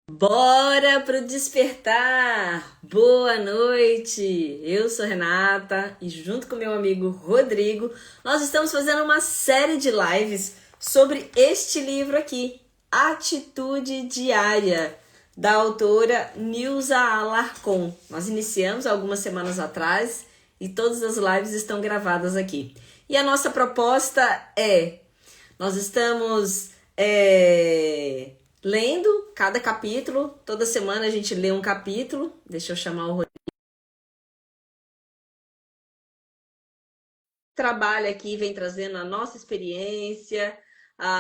Bora pro despertar! Boa noite! Eu sou Renata e junto com meu amigo Rodrigo, nós estamos fazendo uma série de lives sobre este livro aqui, Atitude Diária, da autora Nilza Alarcon. Nós iniciamos algumas semanas atrás e todas as lives estão gravadas aqui. E a nossa proposta é nós estamos lendo cada capítulo. Toda semana a gente lê um capítulo. Deixa eu chamar o Rodrigo. Trabalha aqui, vem trazendo a nossa experiência,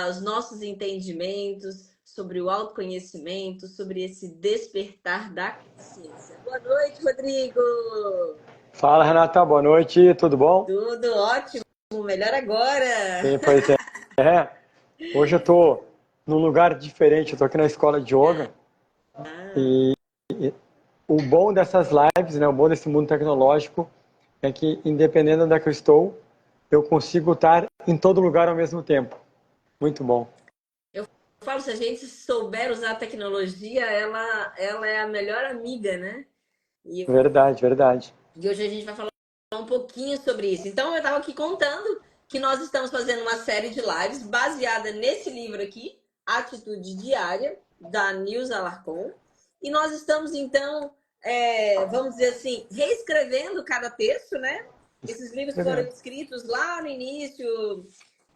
os nossos entendimentos sobre o autoconhecimento, sobre esse despertar da consciência. Boa noite, Rodrigo! Fala, Renata, boa noite, tudo bom? Tudo ótimo, melhor agora! Sim, pois é. É, hoje eu tô num lugar diferente, eu tô aqui na escola de yoga Ah, e o bom dessas lives, né, o bom desse mundo tecnológico é que, independente de onde é que eu estou, eu consigo estar em todo lugar ao mesmo tempo. Muito bom. eu falo, se a gente souber usar a tecnologia, ela é a melhor amiga, né? E Verdade, verdade. E hoje a gente vai falar um pouquinho sobre isso. Então, eu estava aqui contando que nós estamos fazendo uma série de lives baseada nesse livro aqui, Atitude Diária, da Nilza Alarcon. E nós estamos, então, vamos dizer assim, reescrevendo cada texto, né? Esses livros foram Escrevendo. escritos lá no início,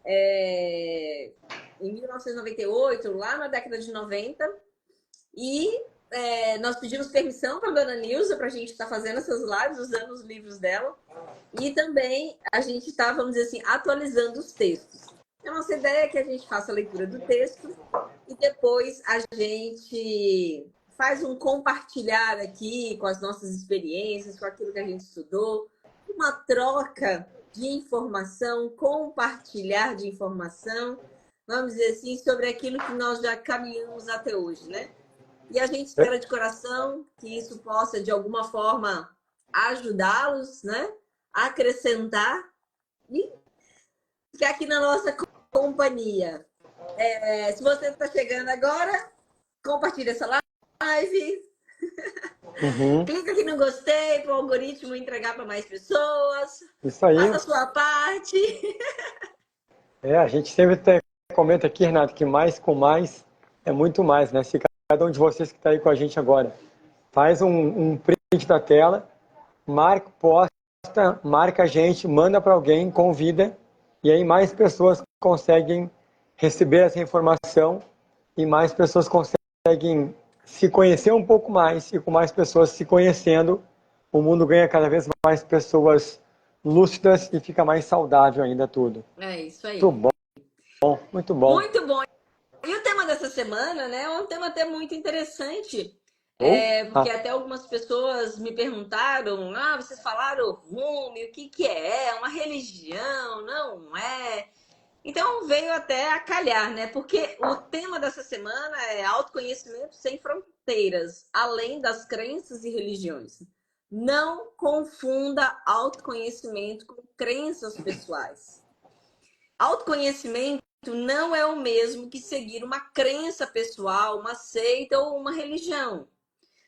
é, em 1998, lá na década de 90. E nós pedimos permissão para a dona Nilza para a gente estar fazendo essas lives, usando os livros dela. E também a gente está, vamos dizer assim, atualizando os textos. A nossa ideia é que a gente faça a leitura do texto e depois a gente faz um compartilhar aqui com as nossas experiências, com aquilo que a gente estudou, uma troca de informação, compartilhar de informação, vamos dizer assim, sobre aquilo que nós já caminhamos até hoje, né? E a gente espera de coração que isso possa, de alguma forma, ajudá-los, né? Acrescentar e ficar aqui na nossa companhia. Se você está chegando agora, compartilha essa live, Uhum. clica aqui no gostei para o algoritmo entregar para mais pessoas, Isso aí. faça a sua parte. A gente sempre comenta aqui, Renato, que mais com mais é muito mais, né? Se cada um de vocês que está aí com a gente agora faz um print da tela, marca, posta, marca a gente, manda para alguém, convida, e aí mais pessoas conseguem receber essa informação e mais pessoas conseguem se conhecer um pouco mais, e com mais pessoas se conhecendo, o mundo ganha cada vez mais pessoas lúcidas e fica mais saudável ainda tudo. É isso Muito aí. bom, muito bom. Muito bom. E o tema dessa semana, né, é um tema até muito interessante, Ou? porque até algumas pessoas me perguntaram, vocês falaram Rumi, o que que é? É uma religião? Não é? Então veio até a calhar, né? Porque o tema dessa semana é autoconhecimento sem fronteiras, além das crenças e religiões. Não confunda autoconhecimento com crenças pessoais. Autoconhecimento não é o mesmo que seguir uma crença pessoal, uma seita ou uma religião.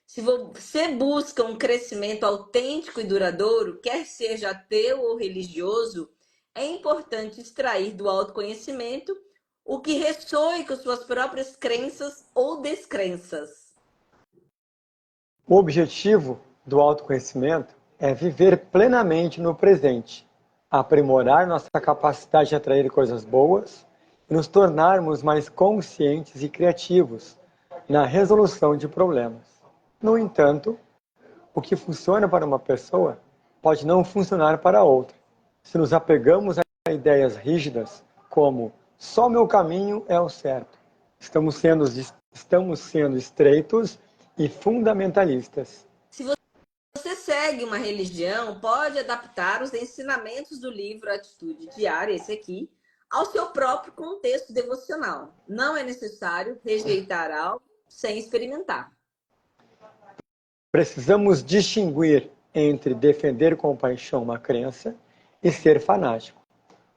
Se você busca um crescimento autêntico e duradouro, quer seja ateu ou religioso, é importante extrair do autoconhecimento o que ressoe com suas próprias crenças ou descrenças. O objetivo do autoconhecimento é viver plenamente no presente, aprimorar nossa capacidade de atrair coisas boas e nos tornarmos mais conscientes e criativos na resolução de problemas. No entanto, o que funciona para uma pessoa pode não funcionar para outra. Se nos apegamos a ideias rígidas, como só meu caminho é o certo, estamos sendo estreitos e fundamentalistas. Se você segue uma religião, pode adaptar os ensinamentos do livro Atitude Diária, esse aqui, ao seu próprio contexto devocional. Não é necessário rejeitar algo sem experimentar. Precisamos distinguir entre defender com paixão uma crença e ser fanático,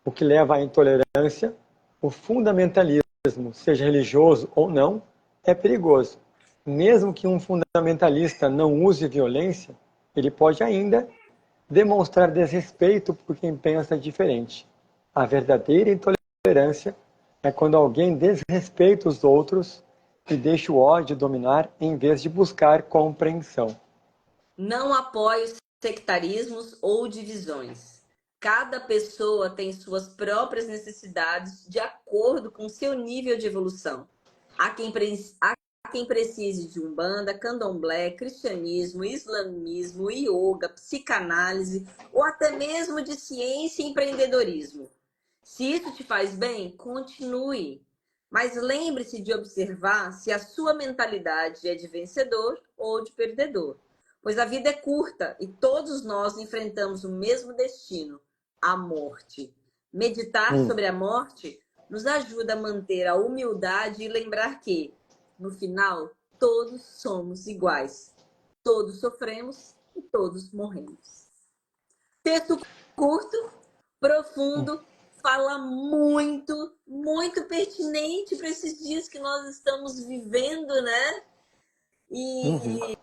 o que leva à intolerância. O fundamentalismo, seja religioso ou não, é perigoso. mesmo que um fundamentalista não use violência, ele pode ainda demonstrar desrespeito por quem pensa diferente. A verdadeira intolerância é quando alguém desrespeita os outros e deixa o ódio dominar em vez de buscar compreensão. Não apoio sectarismos ou divisões. Cada pessoa tem suas próprias necessidades de acordo com seu nível de evolução. Há quem precise de umbanda, candomblé, cristianismo, islamismo, yoga, psicanálise ou até mesmo de ciência e empreendedorismo. Se isso te faz bem, continue. Mas lembre-se de observar se a sua mentalidade é de vencedor ou de perdedor. Pois a vida é curta e todos nós enfrentamos o mesmo destino, a morte. Meditar sobre a morte nos ajuda a manter a humildade e lembrar que, no final, todos somos iguais. Todos sofremos e todos morremos. Texto curto, profundo, fala muito, muito pertinente para esses dias que nós estamos vivendo, né? E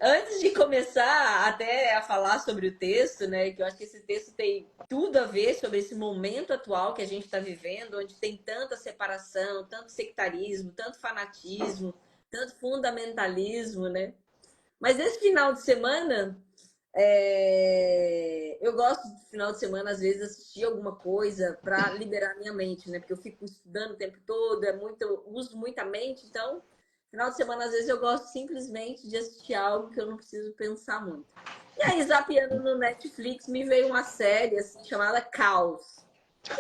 antes de começar até a falar sobre o texto, né, que eu acho que esse texto tem tudo a ver sobre esse momento atual que a gente está vivendo, onde tem tanta separação, tanto sectarismo, tanto fanatismo, tanto fundamentalismo, né? Mas esse final de semana, eu gosto de final de semana, às vezes, assistir alguma coisa para liberar minha mente, né? Porque eu fico estudando o tempo todo, uso muita mente, então final de semana, às vezes, eu gosto simplesmente de assistir algo que eu não preciso pensar muito. E aí, zapeando no Netflix, me veio uma série assim, chamada Caos.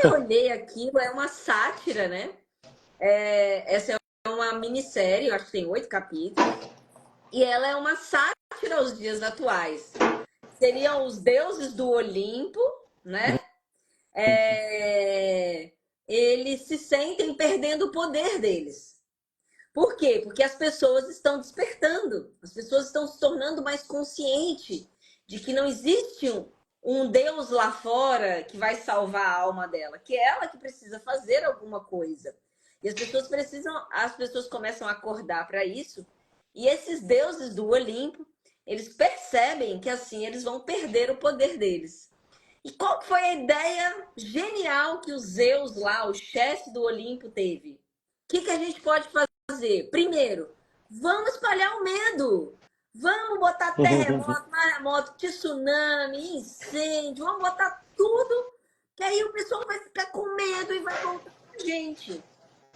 Eu olhei aquilo, é uma sátira, né? Essa é uma minissérie, eu acho que tem 8 capítulos. E ela é uma sátira aos dias atuais. Seriam os deuses do Olimpo, né? Eles se sentem perdendo o poder deles. Por quê? Porque as pessoas estão despertando, as pessoas estão se tornando mais conscientes de que não existe um Deus lá fora que vai salvar a alma dela, que é ela que precisa fazer alguma coisa. E as pessoas começam a acordar para isso, e esses deuses do Olimpo, eles percebem que assim eles vão perder o poder deles. E qual foi a ideia genial que o Zeus lá, o chefe do Olimpo, teve? O que a gente pode fazer? Primeiro, vamos espalhar o medo. Vamos botar terremoto, maremoto, tsunami, incêndio, vamos botar tudo, que aí o pessoal vai ficar com medo e vai voltar pra gente.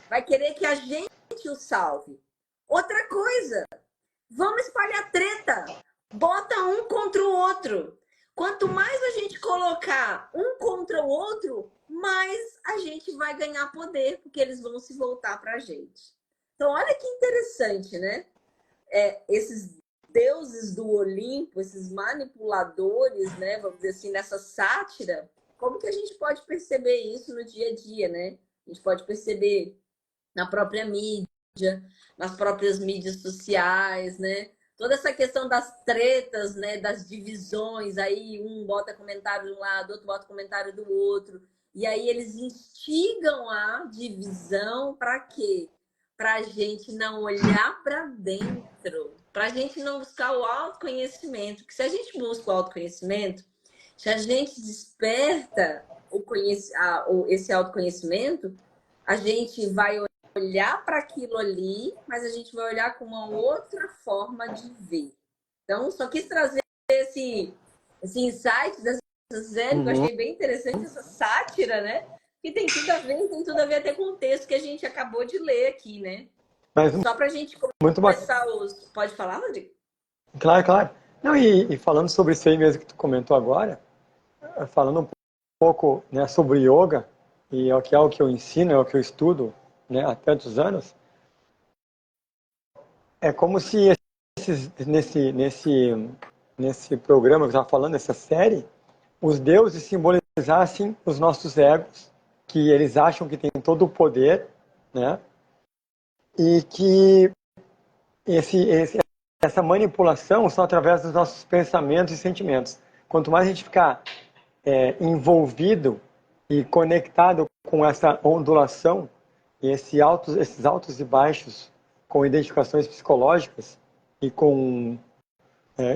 Vai querer que a gente o salve. Outra coisa, vamos espalhar treta. Bota um contra o outro. Quanto mais a gente colocar um contra o outro, mais a gente vai ganhar poder, porque eles vão se voltar pra gente. Então, olha que interessante, né? Esses deuses do Olimpo, esses manipuladores, né? Vamos dizer assim, nessa sátira, como que a gente pode perceber isso no dia a dia, né? A gente pode perceber na própria mídia, nas próprias mídias sociais, né? Toda essa questão das tretas, né? Das divisões, aí um bota comentário de um lado, outro bota comentário do outro. E aí eles instigam a divisão para quê? Para a gente não olhar para dentro, para a gente não buscar o autoconhecimento. Porque se a gente busca o autoconhecimento, se a gente desperta esse autoconhecimento, a gente vai olhar para aquilo ali, mas a gente vai olhar com uma outra forma de ver. Então, só quis trazer esse insight dessa série, que eu achei bem interessante, essa sátira, né? Que tem tudo a ver até com o texto que a gente acabou de ler aqui, né? Mas, só para a gente muito começar os... Pode falar, Rodrigo? Claro, claro. Não, e falando sobre isso aí mesmo que tu comentou agora, falando um pouco, né, sobre yoga, e é o que eu ensino, é o que eu estudo, né, há tantos anos, é como se nesse programa que eu estava falando, nessa série, os deuses simbolizassem os nossos egos, que eles acham que têm todo o poder, né? E que essa manipulação só através dos nossos pensamentos e sentimentos. Quanto mais a gente ficar envolvido e conectado com essa ondulação, e esses altos e baixos com identificações psicológicas e com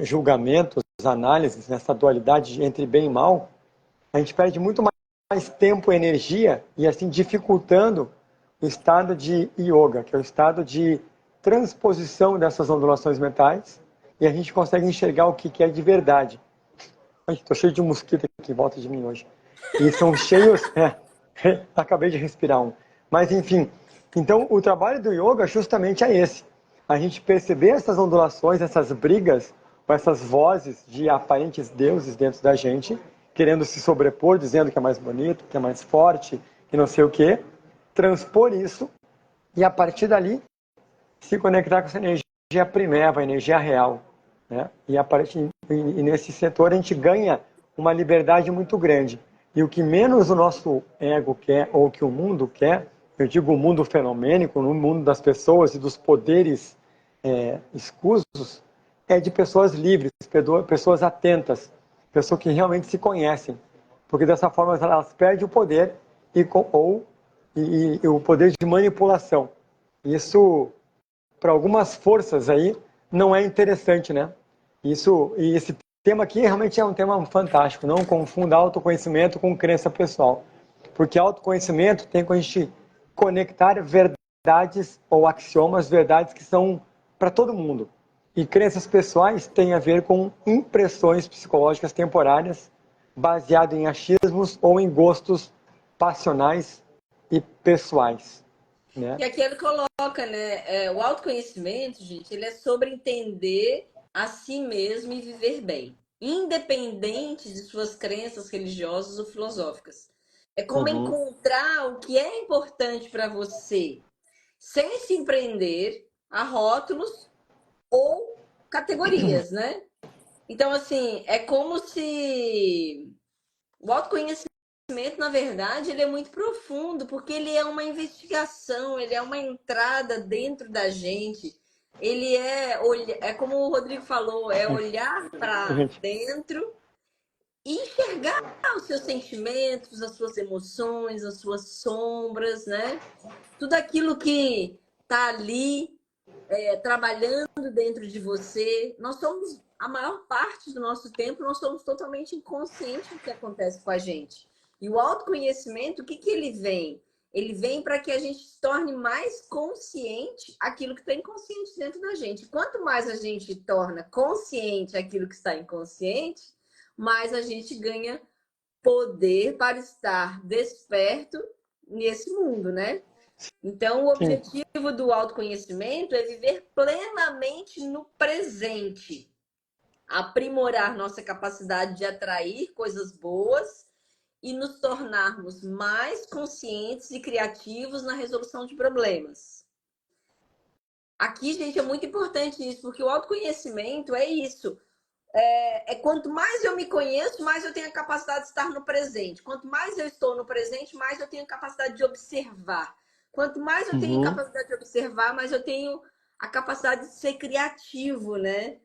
julgamentos, análises, nessa dualidade entre bem e mal, a gente perde muito mais tempo e energia e assim dificultando o estado de yoga, que é o estado de transposição dessas ondulações mentais, e a gente consegue enxergar o que é de verdade. Estou cheio de mosquito aqui em volta de mim hoje. E são cheios... acabei de respirar um. Mas, enfim, então o trabalho do yoga justamente é esse. A gente perceber essas ondulações, essas brigas, ou essas vozes de aparentes deuses dentro da gente, querendo se sobrepor, dizendo que é mais bonito, que é mais forte, que não sei o quê, transpor isso e, a partir dali, se conectar com essa energia primeva, a energia real. Né? E nesse setor a gente ganha uma liberdade muito grande. E o que menos o nosso ego quer, ou que o mundo quer, eu digo o mundo fenomênico, no mundo das pessoas e dos poderes escusos, é de pessoas livres, pessoas atentas, pessoas que realmente se conhecem. Porque dessa forma elas perdem o poder e o poder de manipulação. Isso, para algumas forças aí, não é interessante, né? E esse tema aqui realmente é um tema fantástico. Não confunda autoconhecimento com crença pessoal. Porque autoconhecimento tem com a gente conectar verdades ou axiomas, verdades que são para todo mundo. E crenças pessoais têm a ver com impressões psicológicas temporárias, baseado em achismos ou em gostos passionais e pessoais. Né? E aqui ele coloca, né? O autoconhecimento, gente, ele é sobre entender a si mesmo e viver bem, independente de suas crenças religiosas ou filosóficas. É como encontrar o que é importante para você, sem se empreender a rótulos ou categorias, né? Então, assim, é como se o autoconhecimento, na verdade, ele é muito profundo, porque ele é uma investigação, ele é uma entrada dentro da gente. Ele é como o Rodrigo falou, é olhar para dentro e enxergar os seus sentimentos, as suas emoções, as suas sombras, né? Tudo aquilo que está ali trabalhando dentro de você. Nós somos, a maior parte do nosso tempo, nós somos totalmente inconscientes do que acontece com a gente. E o autoconhecimento, o que ele vem? Ele vem para que a gente se torne mais consciente aquilo que está inconsciente dentro da gente. Quanto mais a gente torna consciente aquilo que está inconsciente, mais a gente ganha poder para estar desperto nesse mundo, né? Então, o objetivo do autoconhecimento é viver plenamente no presente, aprimorar nossa capacidade de atrair coisas boas e nos tornarmos mais conscientes e criativos na resolução de problemas. Aqui, gente, é muito importante isso, porque o autoconhecimento é isso. Quanto mais eu me conheço, mais eu tenho a capacidade de estar no presente. Quanto mais eu estou no presente, mais eu tenho a capacidade de observar. Quanto mais eu tenho capacidade de observar, mais eu tenho a capacidade de ser criativo, né?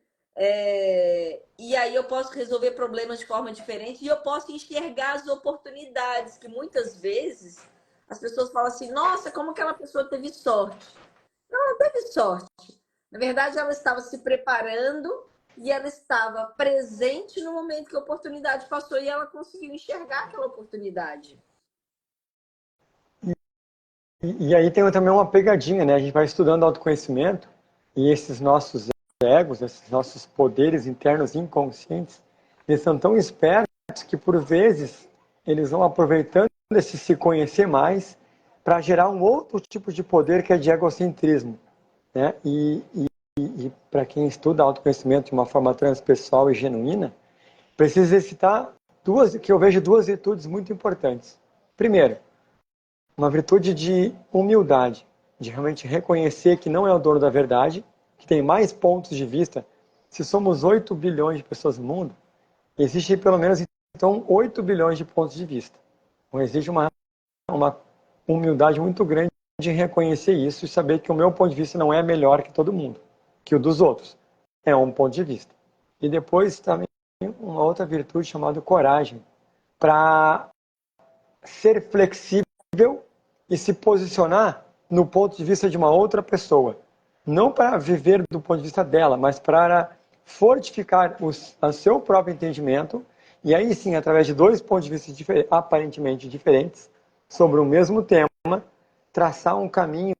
E aí eu posso resolver problemas de forma diferente e eu posso enxergar as oportunidades, que muitas vezes as pessoas falam assim, nossa, como aquela pessoa teve sorte. Não, ela teve sorte. Na verdade, ela estava se preparando e ela estava presente no momento que a oportunidade passou e ela conseguiu enxergar aquela oportunidade. E aí tem também uma pegadinha, né? A gente vai estudando autoconhecimento e esses nossos egos, esses nossos poderes internos inconscientes, eles são tão espertos que, por vezes, eles vão aproveitando esse se conhecer mais para gerar um outro tipo de poder que é de egocentrismo. Né? E para quem estuda autoconhecimento de uma forma transpessoal e genuína, precisa exercitar que eu vejo duas virtudes muito importantes. Primeiro, uma virtude de humildade, de realmente reconhecer que não é o dono da verdade, que tem mais pontos de vista. Se somos 8 bilhões de pessoas no mundo, existe pelo menos então 8 bilhões de pontos de vista. Então existe uma humildade muito grande de reconhecer isso e saber que o meu ponto de vista não é melhor que todo mundo, que o dos outros. É um ponto de vista. E depois também uma outra virtude chamada coragem, para ser flexível e se posicionar no ponto de vista de uma outra pessoa. não para viver do ponto de vista dela, mas para fortificar o seu próprio entendimento, e aí sim, através de dois pontos de vista aparentemente diferentes, sobre o mesmo tema, traçar um caminho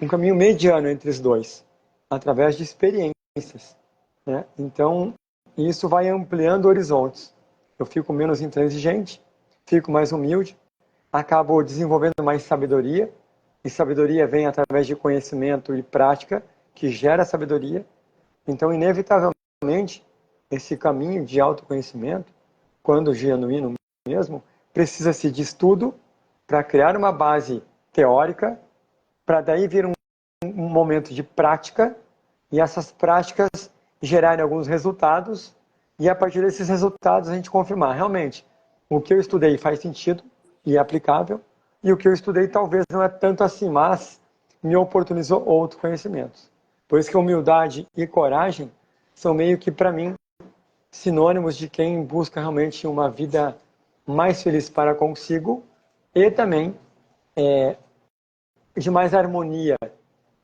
um caminho mediano entre os dois, através de experiências, né? Então, isso vai ampliando horizontes. Eu fico menos intransigente, fico mais humilde, acabo desenvolvendo mais sabedoria, e sabedoria vem através de conhecimento e prática, que gera sabedoria. Então, inevitavelmente, esse caminho de autoconhecimento, quando genuíno mesmo, precisa-se de estudo para criar uma base teórica, para daí vir um momento de prática, e essas práticas gerarem alguns resultados, e a partir desses resultados a gente confirmar realmente o que eu estudei faz sentido e é aplicável, e o que eu estudei talvez não é tanto assim, mas me oportunizou outros conhecimentos. Por isso que humildade e coragem são meio que, para mim, sinônimos de quem busca realmente uma vida mais feliz para consigo e também de mais harmonia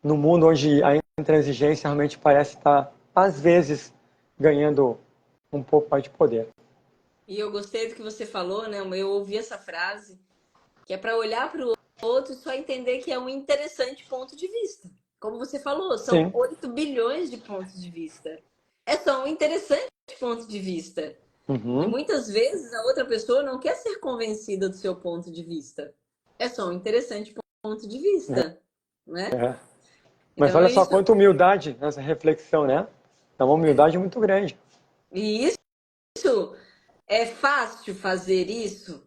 no mundo onde a intransigência realmente parece estar, às vezes, ganhando um pouco mais de poder. E eu gostei do que você falou, né? Eu ouvi essa frase, que é para olhar para o outro e só entender que é um interessante ponto de vista. Como você falou, são Sim. 8 bilhões de pontos de vista. É só um interessante ponto de vista. E Uhum. muitas vezes a outra pessoa não quer ser convencida do seu ponto de vista. É só um interessante ponto de vista, né? É. Mas Então olha é só isso. quanta humildade nessa reflexão, né? É uma humildade muito grande. E isso é fácil fazer isso.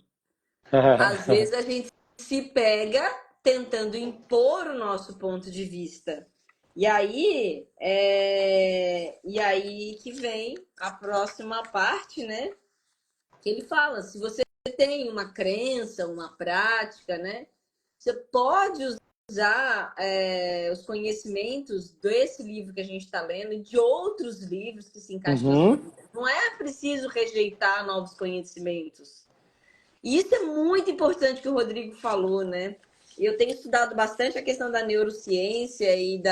Às vezes a gente se pega tentando impor o nosso ponto de vista. E aí que vem a próxima parte, né? Que ele fala, se você tem uma crença, uma prática, né? Você pode usar os conhecimentos desse livro que a gente está lendo e de outros livros que se encaixem na sua Uhum. vida. Não é preciso rejeitar novos conhecimentos. E isso é muito importante que o Rodrigo falou, né? Eu tenho estudado bastante a questão da neurociência e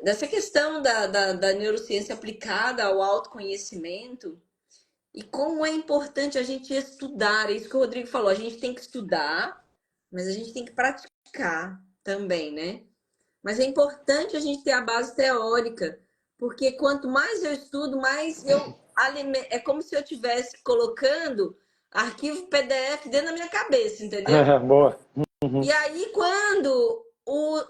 dessa questão da neurociência aplicada ao autoconhecimento e como é importante a gente estudar. É isso que o Rodrigo falou, a gente tem que estudar, mas a gente tem que praticar também, né? Mas é importante a gente ter a base teórica, porque quanto mais eu estudo, mais eu é como se eu estivesse colocando arquivo PDF dentro da minha cabeça, entendeu? Boa. Uhum. E aí, quando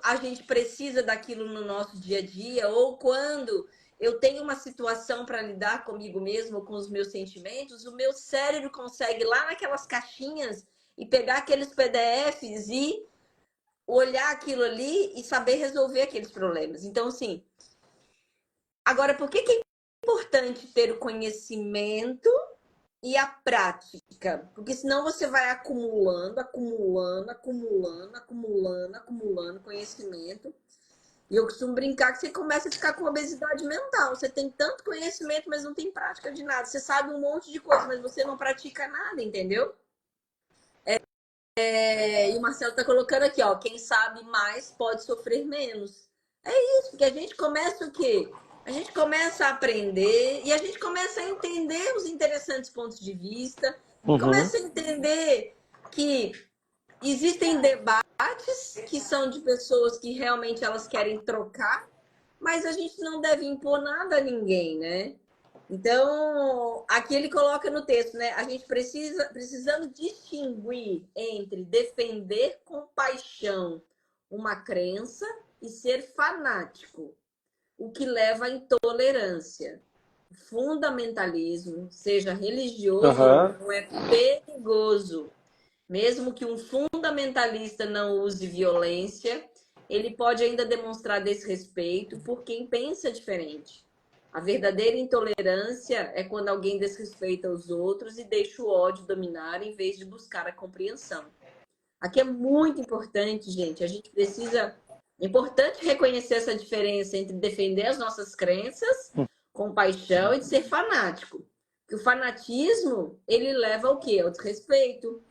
a gente precisa daquilo no nosso dia a dia, ou quando eu tenho uma situação para lidar comigo mesmo, ou com os meus sentimentos, o meu cérebro consegue ir lá naquelas caixinhas e pegar aqueles PDFs e olhar aquilo ali e saber resolver aqueles problemas. Então, assim, agora, por que é importante ter o conhecimento e a prática? Porque senão você vai acumulando conhecimento. E eu costumo brincar que você começa a ficar com obesidade mental. Você tem tanto conhecimento, mas não tem prática de nada. Você sabe um monte de coisa, mas você não pratica nada, entendeu? E o Marcelo tá colocando aqui, ó, quem sabe mais pode sofrer menos. É isso, porque a gente começa o quê? A gente começa a aprender e a gente começa a entender os interessantes pontos de vista, Uhum. começa a entender que existem debates que são de pessoas que realmente elas querem trocar, mas a gente não deve impor nada a ninguém, né? Então, aqui ele coloca no texto, né? A gente precisando distinguir entre defender com paixão uma crença e ser fanático, o que leva à intolerância. Fundamentalismo, seja religioso ou Aham. não, é perigoso. Mesmo que um fundamentalista não use violência, ele pode ainda demonstrar desrespeito por quem pensa diferente. A verdadeira intolerância é quando alguém desrespeita os outros e deixa o ódio dominar em vez de buscar a compreensão. Aqui é muito importante, gente. A gente precisa. É importante reconhecer essa diferença entre defender as nossas crenças com paixão e de ser fanático. Porque o fanatismo, ele leva ao quê? Ao desrespeito.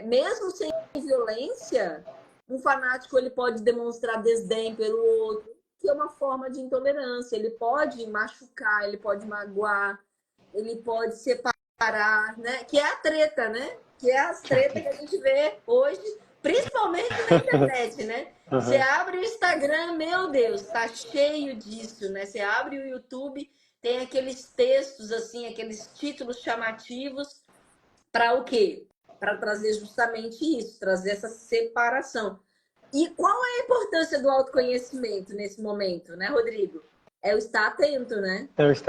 Mesmo sem violência, Um fanático, ele pode demonstrar desdém pelo outro, que é uma forma de intolerância. Ele pode machucar, ele pode magoar, ele pode separar, né? Que é a treta, né? Que é as tretas que a gente vê hoje, principalmente na internet, né? Você abre o Instagram, meu Deus, tá cheio disso, né? Você abre o YouTube, tem aqueles textos, assim, aqueles títulos chamativos para o quê? Para trazer justamente isso, trazer essa separação. E qual é a importância do autoconhecimento nesse momento, né, Rodrigo? É o estar atento, né? Eu estar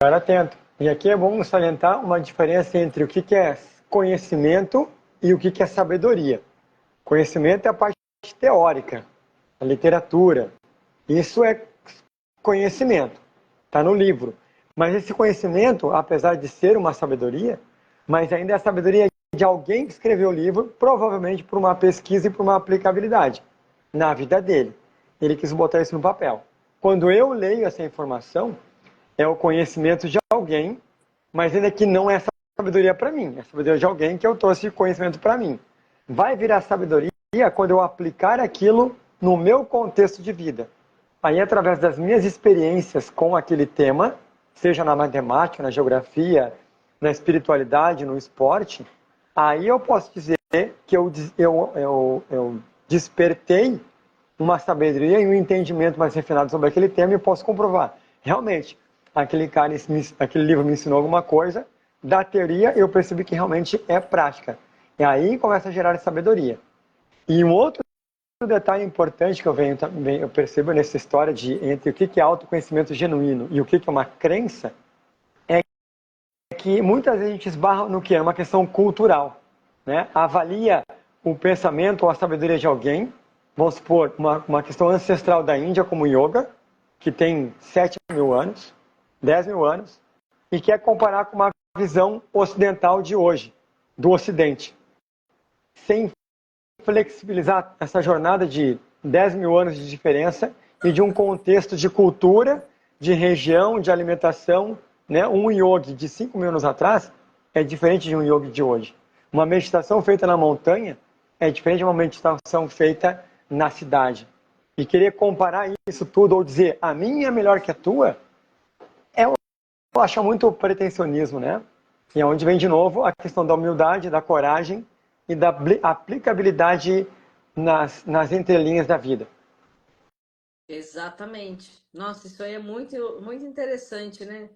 atento. E aqui é bom salientar uma diferença entre o que é conhecimento e o que é sabedoria. Conhecimento é a parte teórica, a literatura. Isso é conhecimento, está no livro. Mas esse conhecimento, apesar de ser uma sabedoria, mas ainda é a sabedoria de alguém que escreveu o livro, provavelmente por uma pesquisa e por uma aplicabilidade na vida dele. Ele quis botar isso no papel. Quando eu leio essa informação, é o conhecimento de alguém, mas ainda que não é sabedoria para mim, é sabedoria de alguém que eu trouxe conhecimento para mim. Vai virar sabedoria quando eu aplicar aquilo no meu contexto de vida. Aí, através das minhas experiências com aquele tema, seja na matemática, na geografia, na espiritualidade, no esporte, aí eu posso dizer que eu despertei uma sabedoria e um entendimento mais refinado sobre aquele tema e posso comprovar. Realmente, aquele livro me ensinou alguma coisa, da teoria eu percebi que realmente é prática. E aí começa a gerar sabedoria. E um outro detalhe importante que eu percebo nessa história entre o que é autoconhecimento genuíno e o que é uma crença, é que muitas vezes a gente esbarra no que é uma questão cultural, né? Avalia o pensamento ou a sabedoria de alguém, vamos supor, uma questão ancestral da Índia, como o yoga, que tem 7.000 anos, 10.000 anos, e quer comparar com uma visão ocidental de hoje, do Ocidente. Sem flexibilizar essa jornada de 10.000 anos de diferença e de um contexto de cultura, de região, de alimentação, né? Um yogi de 5.000 anos atrás é diferente de um yogi de hoje. Uma meditação feita na montanha é diferente de uma meditação feita na cidade. E querer comparar isso tudo ou dizer a minha é melhor que a tua, eu acho muito pretensionismo, né? E é onde vem de novo a questão da humildade, da coragem e da aplicabilidade nas entrelinhas da vida. Exatamente. Nossa, isso aí é muito, muito interessante, né?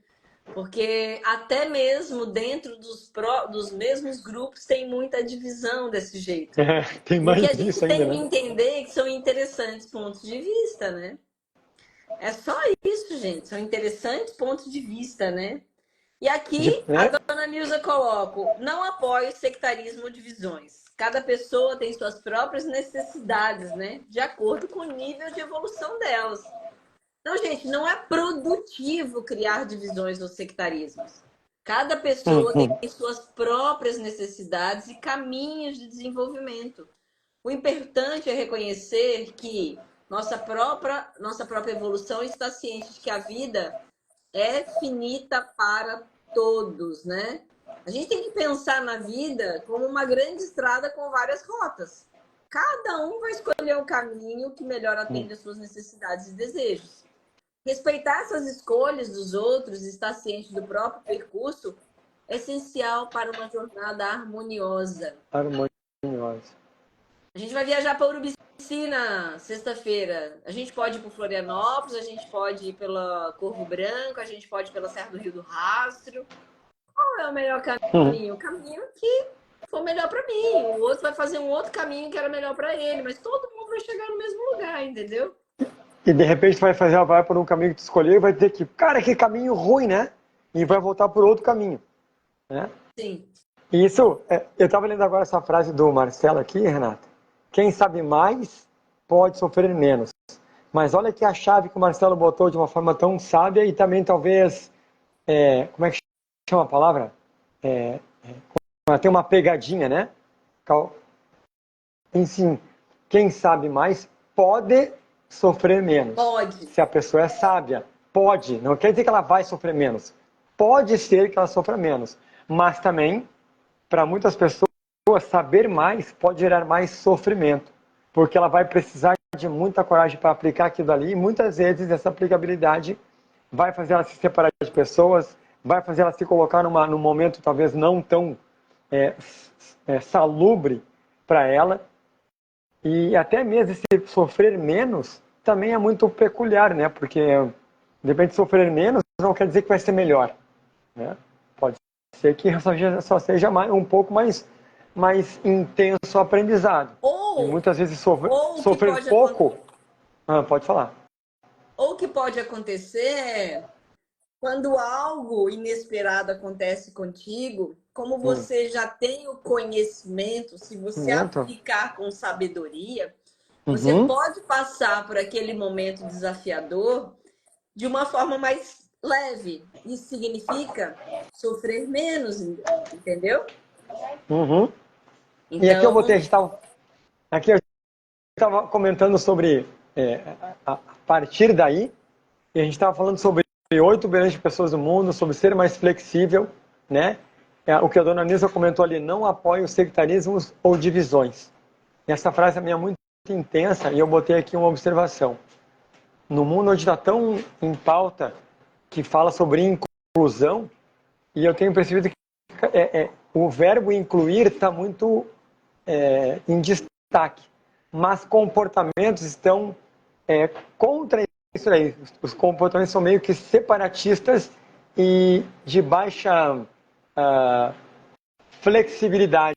Porque até mesmo dentro dos mesmos grupos tem muita divisão desse jeito. Tem E o que mais a gente isso ainda, tem que né? entender é que são interessantes pontos de vista, né? É só isso, gente. São interessantes pontos de vista, né? E aqui a Né? dona Nilza coloca: não apoio sectarismo ou divisões. Cada pessoa tem suas próprias necessidades, né? De acordo com o nível de evolução delas. Então, gente, não é produtivo criar divisões ou sectarismos. Cada pessoa tem suas próprias necessidades e caminhos de desenvolvimento. O importante é reconhecer que nossa própria evolução está ciente de que a vida é finita para todos, né? A gente tem que pensar na vida como uma grande estrada com várias rotas. Cada um vai escolher o caminho que melhor atende às suas necessidades e desejos. Respeitar essas escolhas dos outros e estar ciente do próprio percurso é essencial para uma jornada harmoniosa. Harmoniosa. A gente vai viajar para Urubici na sexta-feira. A gente pode ir para Florianópolis, a gente pode ir pela Corvo Branco, a gente pode ir pela Serra do Rio do Rastro. Qual é o melhor caminho? O caminho que for melhor para mim. O outro vai fazer um outro caminho que era melhor para ele, mas todo mundo vai chegar no mesmo lugar, entendeu? E de repente tu vai por um caminho que tu escolheu e vai dizer que, cara, que caminho ruim, né? E vai voltar por outro caminho, né? Sim. E isso, eu estava lendo agora essa frase do Marcelo aqui, Renata. Quem sabe mais pode sofrer menos. Mas olha que a chave que o Marcelo botou de uma forma tão sábia e também talvez, como é que chama a palavra? Tem uma pegadinha, né? Enfim, quem sabe mais pode sofrer menos. Pode. Se a pessoa é sábia, pode. Não quer dizer que ela vai sofrer menos. Pode ser que ela sofra menos. Mas também, para muitas pessoas, saber mais pode gerar mais sofrimento. porque ela vai precisar de muita coragem para aplicar aquilo ali, e muitas vezes essa aplicabilidade vai fazer ela se separar de pessoas, vai fazer ela se colocar num momento talvez não tão salubre para ela, e até mesmo esse sofrer menos também é muito peculiar, né? Porque de repente sofrer menos não quer dizer que vai ser melhor, né? Pode ser que só seja um pouco mais intenso o aprendizado. E muitas vezes sofrer pouco... pode falar. Ou o que pode acontecer é quando algo inesperado acontece contigo, como você já tem o conhecimento, se você aplicar com sabedoria, você pode passar por aquele momento desafiador de uma forma mais leve. Isso significa sofrer menos, entendeu? Então... E aqui eu botei, aqui eu estava comentando sobre a partir daí, e a gente estava falando sobre 8 bilhões de pessoas no mundo, sobre ser mais flexível, né? O que a dona Nilza comentou ali, não apoia os sectarismos ou divisões. E essa frase é muito intensa, e eu botei aqui uma observação. No mundo onde está tão em pauta, que fala sobre inclusão, e eu tenho percebido que o verbo incluir está muito em destaque, mas comportamentos estão contra isso aí. Os comportamentos são meio que separatistas e de baixa flexibilidade.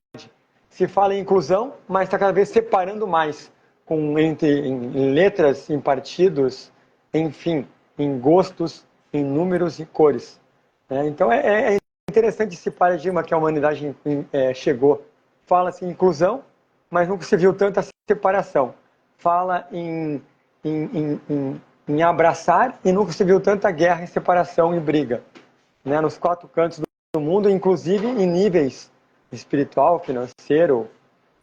Se fala em inclusão, mas está cada vez separando mais, em letras, em partidos, enfim, em gostos, em números e cores. Então é interessante esse paradigma que a humanidade chegou. Fala-se em inclusão, mas nunca se viu tanta separação. Fala em abraçar e nunca se viu tanta guerra, separação e briga. Nos 4 cantos do mundo, inclusive em níveis espiritual, financeiro,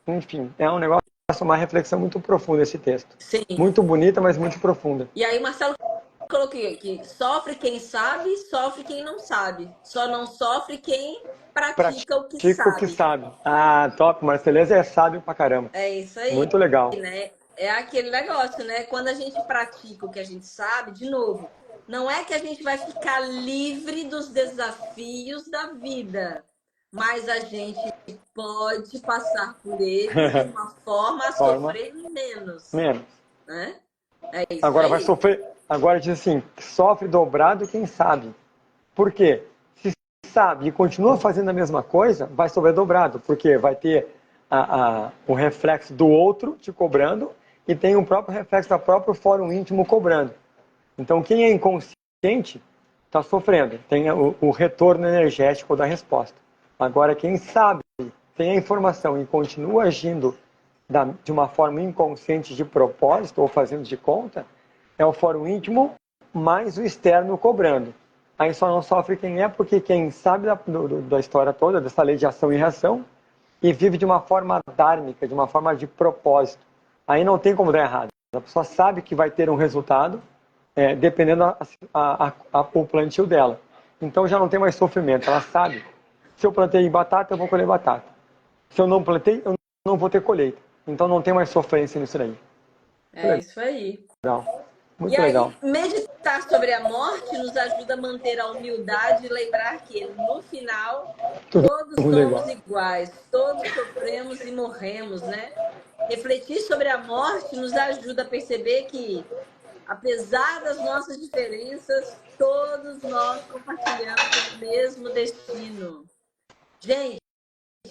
enfim, é um negócio, uma reflexão muito profunda esse texto. Sim. Muito bonita, mas muito profunda. E aí, Marcelo coloquei aqui, sofre quem sabe, sofre quem não sabe. Só não sofre quem pratica o que sabe. O que sabe. Top, Marceleza é sábio pra caramba. É isso aí. Muito legal. Né? É aquele negócio, né? Quando a gente pratica o que a gente sabe, de novo, não é que a gente vai ficar livre dos desafios da vida, mas a gente pode passar por eles de uma forma a sofrer menos. Menos. Né? É isso agora aí. Vai sofrer. Agora diz assim, sofre dobrado quem sabe. Por quê? Se sabe e continua fazendo a mesma coisa, vai sofrer dobrado, porque vai ter o reflexo do outro te cobrando e tem o próprio reflexo do próprio fórum íntimo cobrando. Então, quem é inconsciente está sofrendo, tem o retorno energético da resposta. Agora, quem sabe, tem a informação e continua agindo de uma forma inconsciente de propósito ou fazendo de conta, é o fórum íntimo mais o externo cobrando. Aí só não sofre quem é, porque quem sabe da história toda, dessa lei de ação e reação, e vive de uma forma dármica, de uma forma de propósito. Aí não tem como dar errado. A pessoa sabe que vai ter um resultado, dependendo o plantio dela. Então já não tem mais sofrimento. Ela sabe, se eu plantei batata, eu vou colher batata. Se eu não plantei, eu não vou ter colheita. Então não tem mais sofrência nisso daí. Isso aí. Legal. Muito legal. Meditar sobre a morte nos ajuda a manter a humildade e lembrar que, no final, todos somos iguais, todos sofremos e morremos, né? Refletir sobre a morte nos ajuda a perceber que, apesar das nossas diferenças, todos nós compartilhamos o mesmo destino. Gente,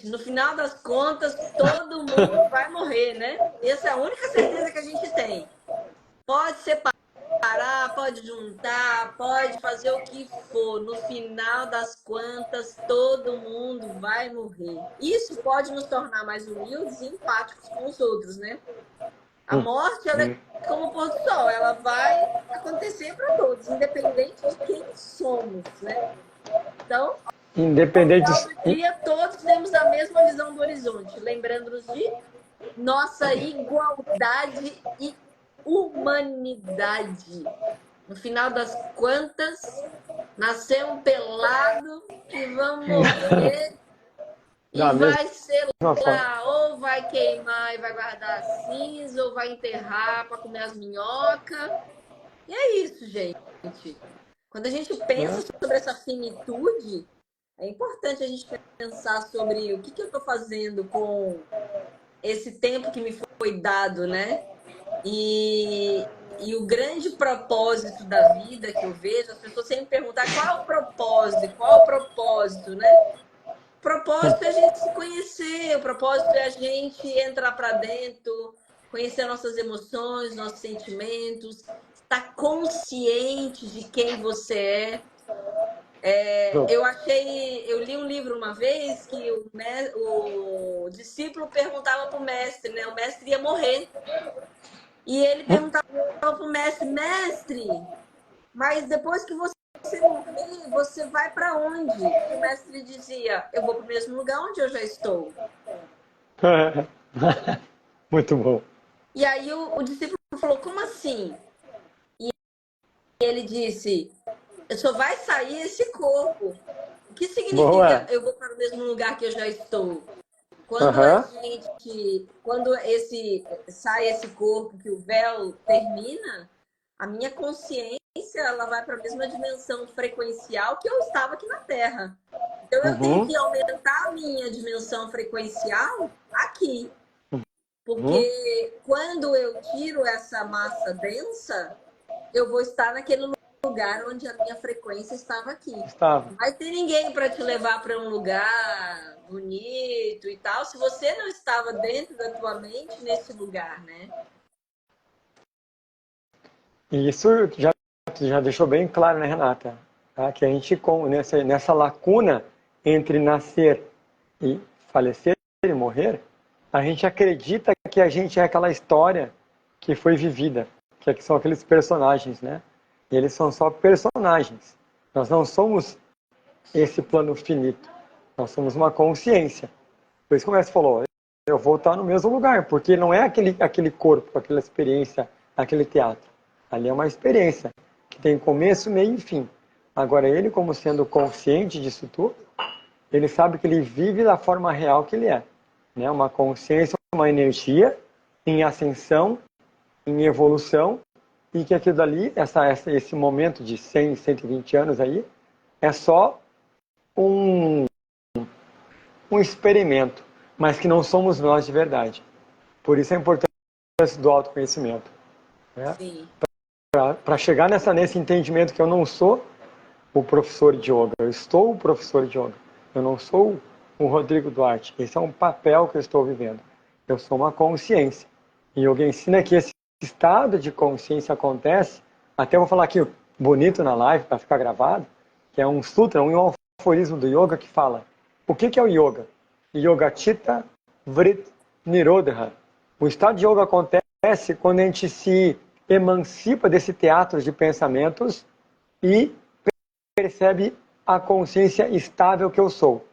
no final das contas, todo mundo vai morrer, né? Essa é a única certeza que a gente tem. Pode separar, pode juntar, pode fazer o que for. No final das contas, todo mundo vai morrer. Isso pode nos tornar mais humildes e empáticos com os outros, né? A morte, ela é como o pôr do sol. Ela vai acontecer para todos, independente de quem somos, né? Então, independente no final do dia, todos temos a mesma visão do horizonte. Lembrando-nos de nossa igualdade e humanidade. No final das contas, nascer um pelado e vamos morrer e vai ser lá, ou vai queimar e vai guardar cinza, ou vai enterrar para comer as minhocas. E é isso, gente. Quando a gente pensa sobre essa finitude, é importante a gente pensar sobre o que eu estou fazendo com esse tempo que me foi dado, né? E o grande propósito da vida que eu vejo, as pessoas sempre perguntam qual é o propósito, né? O propósito é a gente se conhecer, o propósito é a gente entrar para dentro, conhecer nossas emoções, nossos sentimentos, estar consciente de quem você é. Eu li um livro uma vez que o discípulo perguntava para o mestre, né? O mestre ia morrer. E ele perguntava para o mestre, mestre, mas depois que você morrer, você vai para onde? E o mestre dizia, eu vou para o mesmo lugar onde eu já estou. Muito bom. E aí o discípulo falou, como assim? E ele disse, só vai sair esse corpo. O que significa Boa. eu vou para o mesmo lugar que eu já estou? Aham. Quando sai esse corpo, que o véu termina, a minha consciência ela vai para a mesma dimensão frequencial que eu estava aqui na Terra. Então eu tenho Uhum. que aumentar a minha dimensão frequencial aqui. Uhum. Porque quando eu tiro essa massa densa, eu vou estar naquele lugar onde a minha frequência estava aqui. Estava. Não vai ter ninguém para te levar para um lugar bonito e tal, se você não estava dentro da tua mente nesse lugar, né? E isso já deixou bem claro, né, Renata? Tá? Que a gente, nessa lacuna entre nascer e falecer e morrer, a gente acredita que a gente é aquela história que foi vivida, que são aqueles personagens, né? E eles são só personagens. Nós não somos esse plano finito. Nós somos uma consciência. Por isso que o mestre falou, eu vou estar no mesmo lugar, porque não é aquele corpo, aquela experiência, aquele teatro. Ali é uma experiência que tem começo, meio e fim. Agora, ele, como sendo consciente disso tudo, ele sabe que ele vive da forma real que ele é. Né? Uma consciência, uma energia em ascensão, em evolução, e que aquilo dali, esse momento de 100, 120 anos aí, é só um experimento, mas que não somos nós de verdade. Por isso a importância do autoconhecimento. Né? Sim. Para chegar nesse entendimento que eu não sou o professor de yoga, eu estou o professor de yoga. Eu não sou o Rodrigo Duarte. Esse é um papel que eu estou vivendo. Eu sou uma consciência. E yoga ensina que esse estado de consciência acontece, até vou falar aqui bonito na live, para ficar gravado, que é um sutra, um aforismo do yoga que fala: o que é o yoga? Yoga Chitta Vrit Nirodha. O estado de yoga acontece quando a gente se emancipa desse teatro de pensamentos e percebe a consciência estável que eu sou.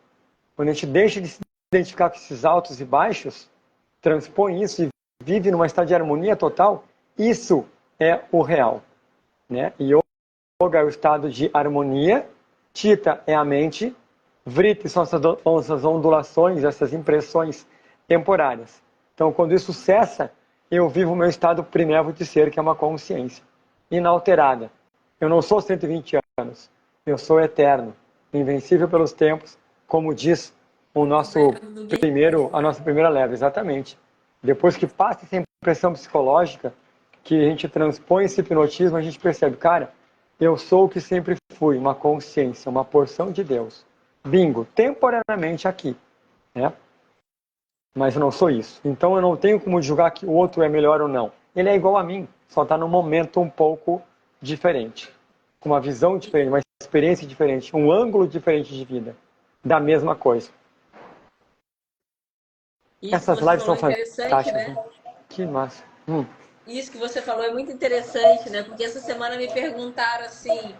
Quando a gente deixa de se identificar com esses altos e baixos, transpõe isso e vive numa estado de harmonia total, isso é o real. Né? Yoga é o estado de harmonia, Chitta é a mente, Vritti são essas ondulações, essas impressões temporárias. Então, quando isso cessa, eu vivo o meu estado primevo de ser, que é uma consciência inalterada. Eu não sou 120 anos, eu sou eterno, invencível pelos tempos, como diz a nossa primeira leva, exatamente. Depois que passa essa impressão psicológica, que a gente transpõe esse hipnotismo, a gente percebe, cara, eu sou o que sempre fui, uma consciência, uma porção de Deus. Bingo, temporariamente aqui, né? Mas eu não sou isso. Então eu não tenho como julgar que o outro é melhor ou não. Ele é igual a mim, só está num momento um pouco diferente, com uma visão diferente, uma experiência diferente, um ângulo diferente de vida, da mesma coisa. Isso que Essas você lives são falou é interessante, fantásticas, né? né? Que massa. Isso que você falou é muito interessante, né? Porque essa semana me perguntaram assim: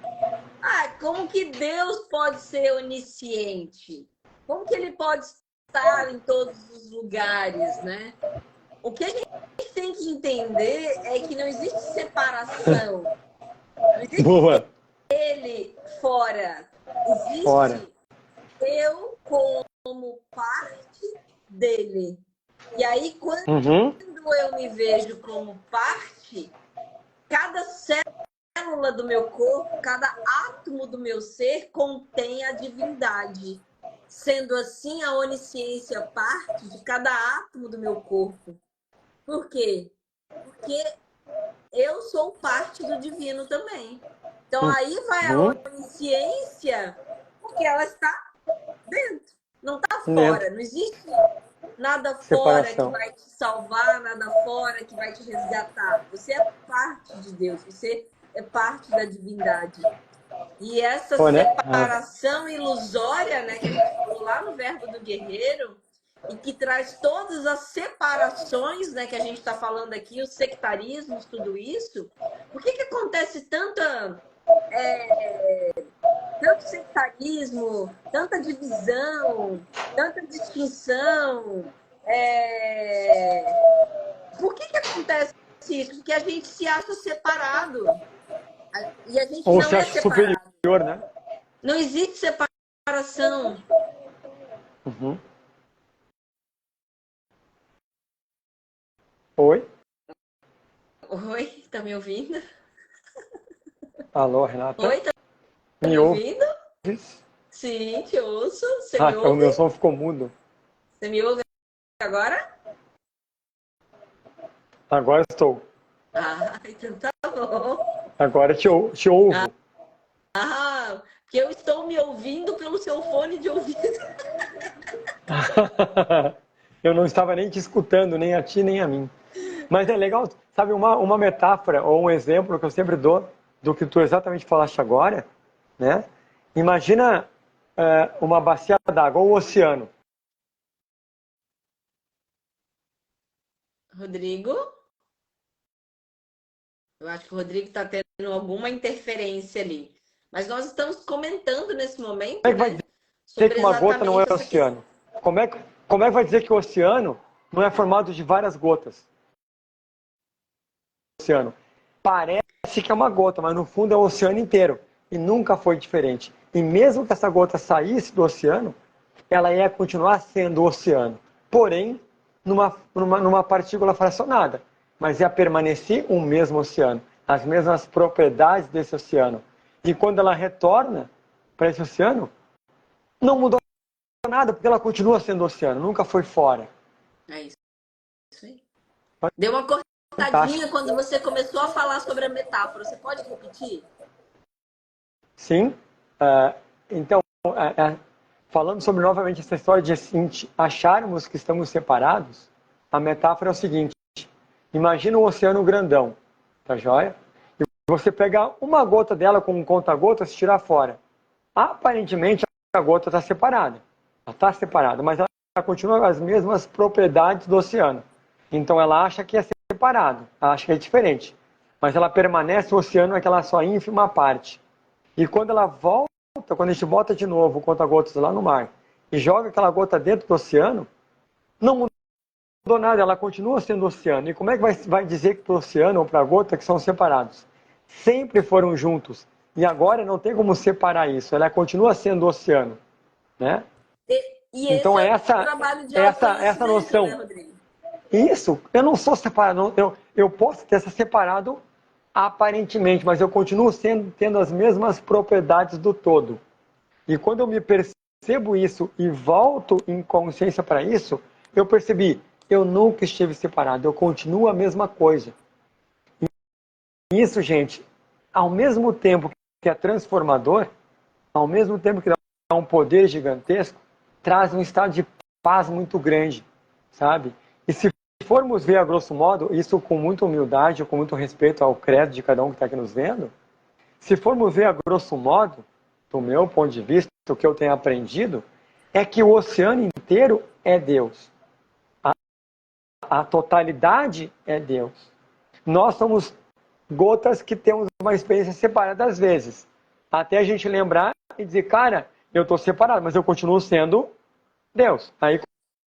como que Deus pode ser onisciente? Como que ele pode estar em todos os lugares, né? O que a gente tem que entender é que não existe separação. Não existe Boa. ele fora. Fora. Existe eu como parte dele. E aí, quando eu me vejo como parte, cada célula do meu corpo, cada átomo do meu ser contém a divindade. Sendo assim, a onisciência parte de cada átomo do meu corpo. Por quê? Porque eu sou parte do divino também. Então, aí vai a onisciência, porque ela está dentro, não está fora. Não existe nada fora que vai te salvar, nada fora que vai te resgatar. Você é parte de Deus, você é parte da divindade. E essa separação ilusória, né, que a gente falou lá no Verbo do Guerreiro, e que traz todas as separações, né, que a gente está falando aqui, os sectarismos, tudo isso. Por que acontece tanto sectarismo, tanta divisão, tanta distinção? Por que acontece isso? Porque a gente se acha separado. E a gente não é separado. Superior, né? Não existe separação. Oi? Oi, tá me ouvindo? Alô, Renata? Oi, tá me ouvindo? Sim, te ouço. Você me ouve? O meu som ficou mudo. Você me ouve agora? Agora estou. Então tá bom. Agora te ouvo. Porque eu estou me ouvindo pelo seu fone de ouvido. Eu não estava nem te escutando, nem a ti, nem a mim. Mas é legal, sabe, uma metáfora ou um exemplo que eu sempre dou do que tu exatamente falaste agora, né? Imagina uma bacia d'água, ou um oceano. Rodrigo? Eu acho que o Rodrigo está tendo alguma interferência ali. Mas nós estamos comentando nesse momento. Como é que vai dizer que uma gota não é oceano? Como é que vai dizer que o oceano não é formado de várias gotas? Oceano. Parece que é uma gota, mas no fundo é o oceano inteiro. E nunca foi diferente. E mesmo que essa gota saísse do oceano, ela ia continuar sendo o oceano. Porém, numa partícula fracionada. Mas ia permanecer o mesmo oceano. As mesmas propriedades desse oceano. E quando ela retorna para esse oceano, não mudou nada, porque ela continua sendo oceano. Nunca foi fora. É isso. Isso aí. Deu uma cortadinha quando você começou a falar sobre a metáfora. Você pode repetir? Sim. Então, falando sobre novamente essa história de acharmos que estamos separados, a metáfora é o seguinte: imagina um oceano grandão, tá joia? E você pegar uma gota dela com um conta-gotas e tirar fora. Aparentemente a gota está separada. Ela está separada, mas ela continua com as mesmas propriedades do oceano. Então ela acha que é separado, ela acha que é diferente. Mas ela permanece o oceano naquela sua ínfima parte. E quando ela volta, quando a gente bota de novo o conta-gotas lá no mar e joga aquela gota dentro do oceano, não mudou nada, ela continua sendo oceano. E como é que vai dizer que para o oceano ou para a gota que são separados? Sempre foram juntos. E agora não tem como separar isso. Ela continua sendo oceano, né? E então esse é o trabalho de essa noção. Né, Rodrigo? Isso, eu não sou separado. Eu posso ter se separado aparentemente, mas eu continuo tendo as mesmas propriedades do todo. E quando eu me percebo isso e volto em consciência para isso, eu percebi, eu nunca estive separado, eu continuo a mesma coisa. E isso, gente, ao mesmo tempo que é transformador, ao mesmo tempo que dá um poder gigantesco, traz um estado de paz muito grande, sabe? E se formos ver a grosso modo, isso com muita humildade, com muito respeito ao credo de cada um que está aqui nos vendo, se formos ver a grosso modo, do meu ponto de vista, o que eu tenho aprendido, é que o oceano inteiro é Deus. A totalidade é Deus. Nós somos gotas que temos uma experiência separada às vezes. Até a gente lembrar e dizer, cara, eu estou separado, mas eu continuo sendo Deus. Aí,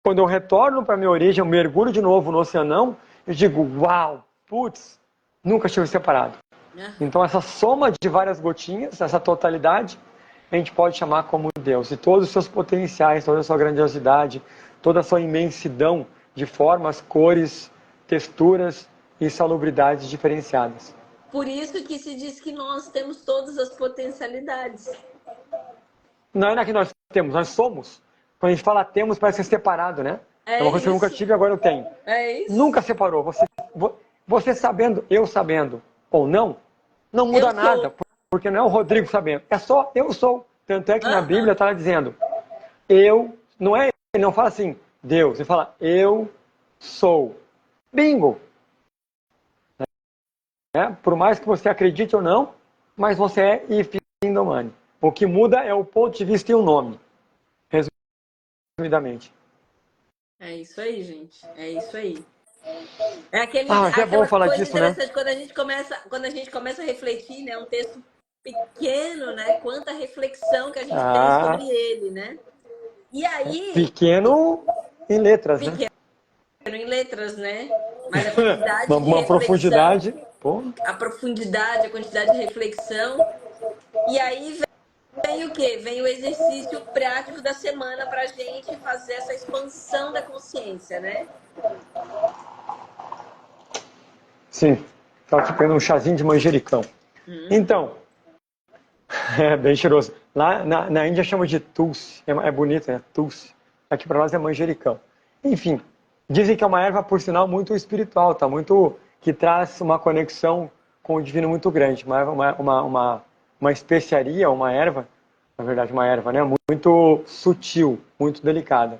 quando eu retorno para a minha origem, eu mergulho de novo no oceanão, eu digo, uau, putz, nunca estive separado. Então, essa soma de várias gotinhas, essa totalidade, a gente pode chamar como Deus. E todos os seus potenciais, toda a sua grandiosidade, toda a sua imensidão de formas, cores, texturas e salubridades diferenciadas. Por isso que se diz que nós temos todas as potencialidades. Não é que nós temos, nós somos. Quando a gente fala temos, parece ser separado, né? É uma coisa que eu nunca tive e agora eu tenho. É isso. Nunca separou. Você sabendo, eu sabendo ou não, não muda nada. Porque não é o Rodrigo sabendo. É só eu sou. Tanto é que na Bíblia está dizendo eu, não é, ele não fala assim, Deus, ele fala eu sou. Bingo! Por mais que você acredite ou não, mas você é e fim do money. O que muda é o ponto de vista e o nome. Resumidamente. É isso aí, gente. É isso aí. É mas é bom falar disso, né? Quando a gente começa a refletir, né? Um texto pequeno, né? Quanta reflexão que a gente tem sobre ele, né? E aí... Pequeno em letras, né? Pequeno em letras, né? Mas a quantidade uma profundidade... Pô. A profundidade, a quantidade de reflexão. E aí vem o quê? Vem o exercício prático da semana para a gente fazer essa expansão da consciência, né? Sim, estava aqui pegando um chazinho de manjericão. Então, é bem cheiroso. Lá na Índia chama de tulsi, é bonito, né? Tulsi. Aqui para nós é manjericão. Enfim, dizem que é uma erva, por sinal, muito espiritual, tá? Muito, que traz uma conexão com o divino muito grande. Uma especiaria, uma erva, na verdade uma erva, né? Muito sutil, muito delicada.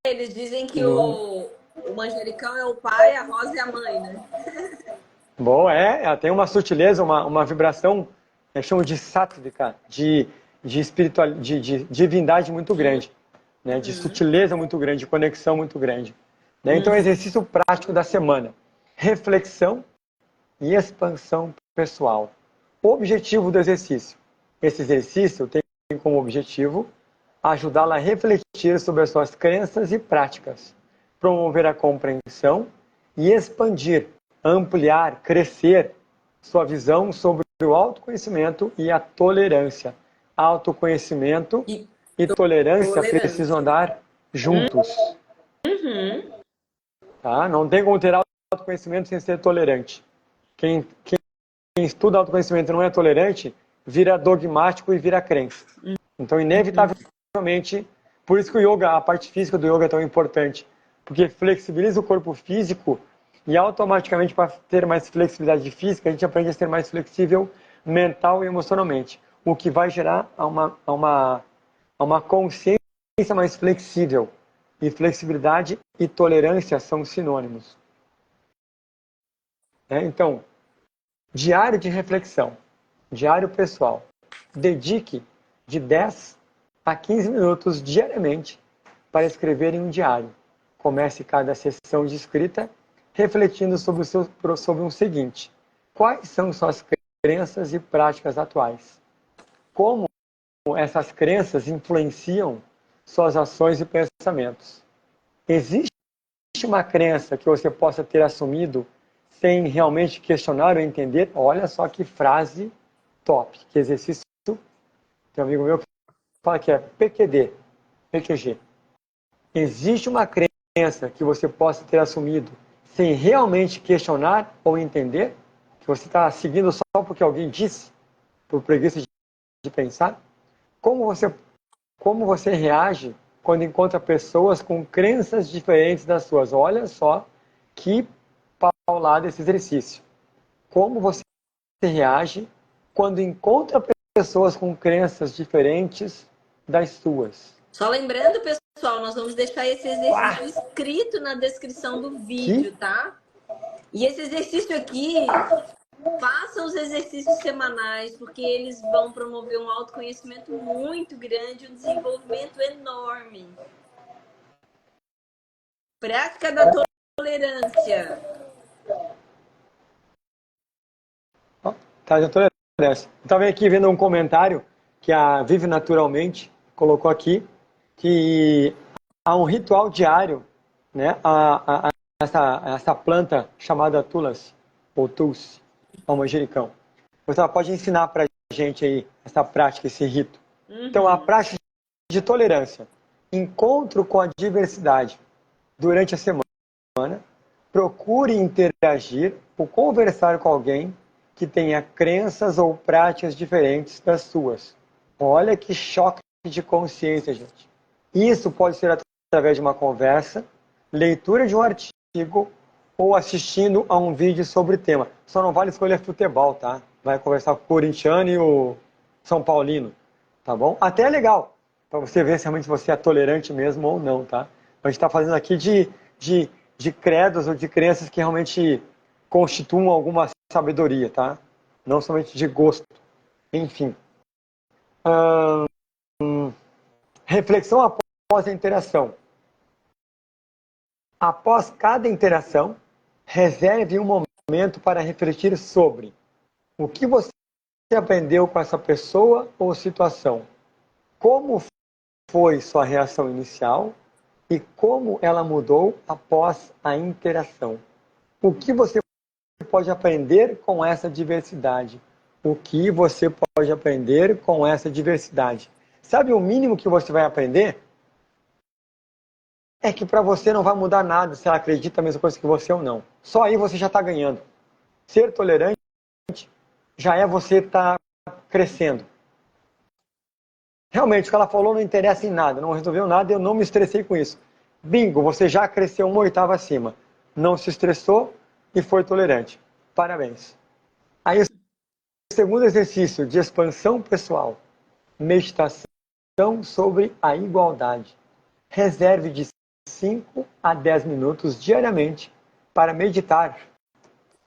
Eles dizem que o manjericão é o pai, a rosa é a mãe, né? Bom, ela tem uma sutileza, uma vibração, chamam de sattvika, de espiritual, de divindade muito grande, né? De sutileza muito grande, de conexão muito grande. Né? Então, exercício prático da semana. Reflexão e expansão pessoal. O objetivo do exercício. Esse exercício tem como objetivo ajudá-la a refletir sobre as suas crenças e práticas, promover a compreensão e expandir, ampliar, crescer sua visão sobre o autoconhecimento e a tolerância. Autoconhecimento e tolerância precisam andar juntos. Tá? Não tem como ter autoconhecimento sem ser tolerante. Quem estuda autoconhecimento e não é tolerante, vira dogmático e vira crença. Então, inevitavelmente, por isso que o yoga, a parte física do yoga é tão importante, porque flexibiliza o corpo físico e automaticamente, para ter mais flexibilidade física, a gente aprende a ser mais flexível mental e emocionalmente, o que vai gerar uma consciência mais flexível. E flexibilidade e tolerância são sinônimos. Então, diário de reflexão, diário pessoal. Dedique de 10 a 15 minutos diariamente para escrever em um diário. Comece cada sessão de escrita refletindo sobre o seguinte: quais são suas crenças e práticas atuais? Como essas crenças influenciam suas ações e pensamentos? Existe uma crença que você possa ter assumido sem realmente questionar ou entender? Olha só que frase top, que exercício. Tem um amigo meu que fala que é PQG. Existe uma crença que você possa ter assumido sem realmente questionar ou entender? Que você está seguindo só porque alguém disse, por preguiça de pensar? Como você reage quando encontra pessoas com crenças diferentes das suas? Olha só que paulada esse exercício. Como você reage quando encontra pessoas com crenças diferentes das suas? Só lembrando, pessoal, nós vamos deixar esse exercício escrito na descrição do vídeo, tá? E esse exercício aqui, façam os exercícios semanais, porque eles vão promover um autoconhecimento muito grande, um desenvolvimento enorme. Prática da tolerância. Tá, já tolerância. Eu estava aqui vendo um comentário que a Vive Naturalmente colocou aqui, que há um ritual diário, né, essa planta chamada tulsi, ou tulsi, é um manjericão. Você pode ensinar para a gente aí essa prática, esse rito. Então, a prática de tolerância, encontro com a diversidade. durante a semana, procure interagir ou conversar com alguém que tenha crenças ou práticas diferentes das suas. Olha que choque de consciência, gente. Isso pode ser através de uma conversa, leitura de um artigo ou assistindo a um vídeo sobre o tema. Só não vale escolher futebol, tá? Vai conversar com o corintiano e o São Paulino, tá bom? Até é legal, para você ver se realmente você é tolerante mesmo ou não, tá? A gente está fazendo aqui de credos ou de crenças que realmente constituam alguma sabedoria, tá? Não somente de gosto. Enfim. Reflexão após a interação. Após cada interação, reserve um momento para refletir sobre o que você aprendeu com essa pessoa ou situação, como foi sua reação inicial e como ela mudou após a interação. O que você pode aprender com essa diversidade? O que você pode aprender com essa diversidade? Sabe o mínimo que você vai aprender? É que para você não vai mudar nada se ela acredita a mesma coisa que você ou não. Só aí você já está ganhando. Ser tolerante já é você estar crescendo. Realmente, o que ela falou não interessa em nada, não resolveu nada e eu não me estressei com isso. Bingo, você já cresceu uma oitava acima. Não se estressou e foi tolerante. Parabéns. Aí, o segundo exercício de expansão pessoal. Meditação sobre a igualdade. Reserve de 5 a 10 minutos diariamente para meditar